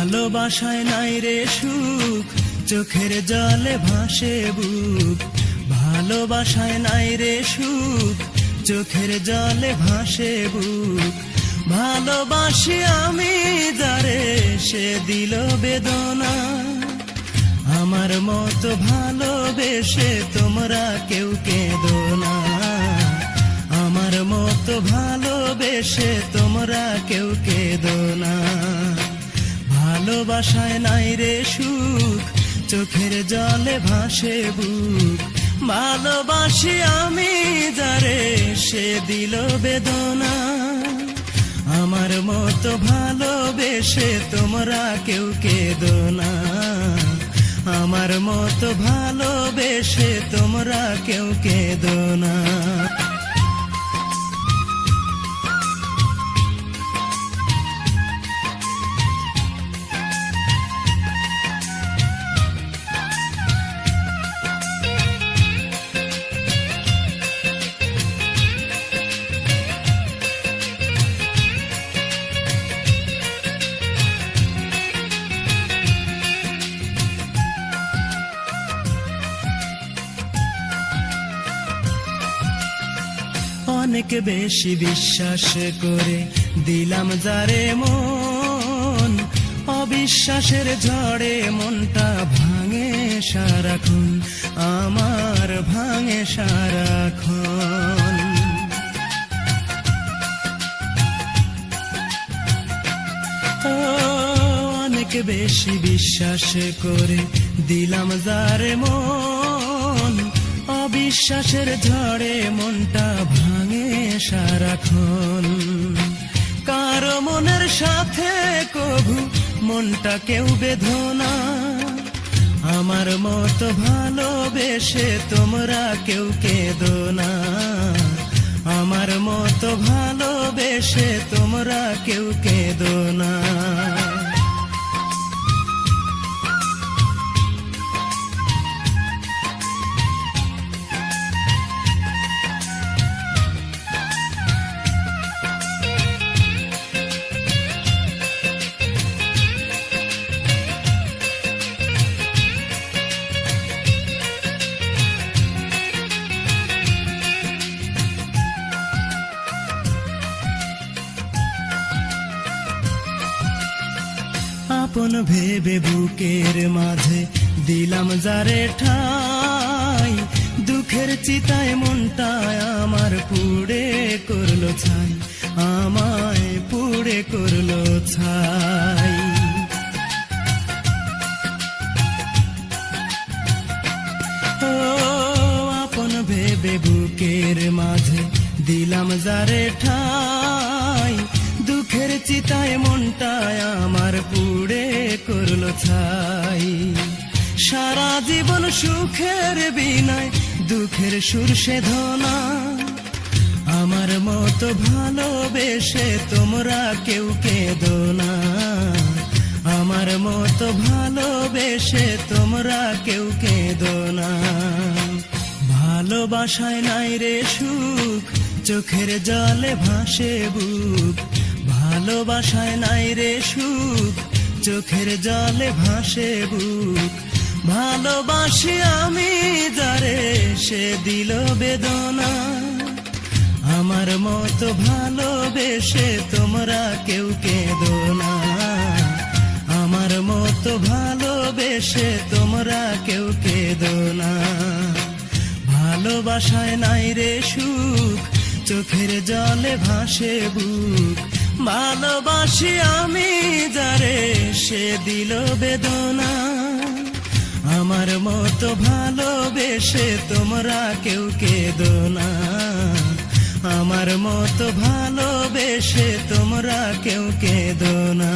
ভালোবাসায় নাই রে সুখ, চোখের জলে ভাসে বুক। ভালোবাসায় নাই রে সুখ, চোখের জলে ভাসে বুক। ভালোবাসি আমি যারে, সে দিল বেদনা। আমার মতো ভালোবেসে তোমরা কেউ কেঁদো না। আমার মতো ভালোবেসে তোমরা কেউ কেঁদো না। ভালোবাসায় নাই রে সুখ, চোখের জলে ভাসে বুক। ভালোবাসি আমি যারে, সে দিল বেদনা। আমার মতো ভালোবেসে তোমরা কেউ কেঁদো না। আমার মতো ভালোবেসে তোমরা কেউ কেঁদো না। অনেক বেশি বিশ্বাস করে দিলাম যারে মন, অবিশ্বাসের ঝড়ে মনটা ভাঙে সারাক্ষণ, আমার ভাঙে সারাক্ষণ। অনেক বেশি বিশ্বাস করে দিলাম যারে মন, অবিশ্বাসের ঝড়ে মনটা ভাঙে সারাক্ষণ। কারো মনের সাথে কভু মনটা কেউ বেঁধো না। আমার মতো ভালোবেসে তোমরা কেউ কেঁদো না। আমার মতো ভালোবেসে তোমরা কেউ কেঁদো না। আপন ভেবে বুকের মাঝে দিলাম যারে ঠাই, দুঃখের চিতায় মনটায় আমার পুড়ে করলো ছাই, আমায় পুড়ে করলো ছাই। ও আপন ভেবে বুকের মাঝে দিলাম যারে ঠাই, দুঃখের চিতায় মনটায় আমার পুড়ে করলো ছাই। সারা জীবন সুখের বিনায় দুঃখের সুর সে ধনা। আমার মতো ভালোবেসে তোমরা কেউ কেঁদো না। আমার মতো ভালোবেসে তোমরা কেউ কেঁদো না। ভালোবাসায় নাই রে সুখ, চোখের জলে ভাসে বুক। ভালোবাসায় নাই রে সুখ, চোখের জলে ভাসে বুক। ভালোবাসি আমি যারে, সে দিল বেদনা। আমার মতো ভালোবেসে তোমরা কেউ কেঁদো না। আমার মতো ভালোবেসে তোমরা কেউ কেঁদো না। ভালোবাসায় নাই রে সুখ, চোখের জলে ভাসে বুক। ভালোবাসি আমি যারে, সে দিল বেদনা। আমার মতো ভালোবেসে তোমরা কেউ কেঁদো না। আমার মতো ভালোবেসে তোমরা কেউ কেঁদো না।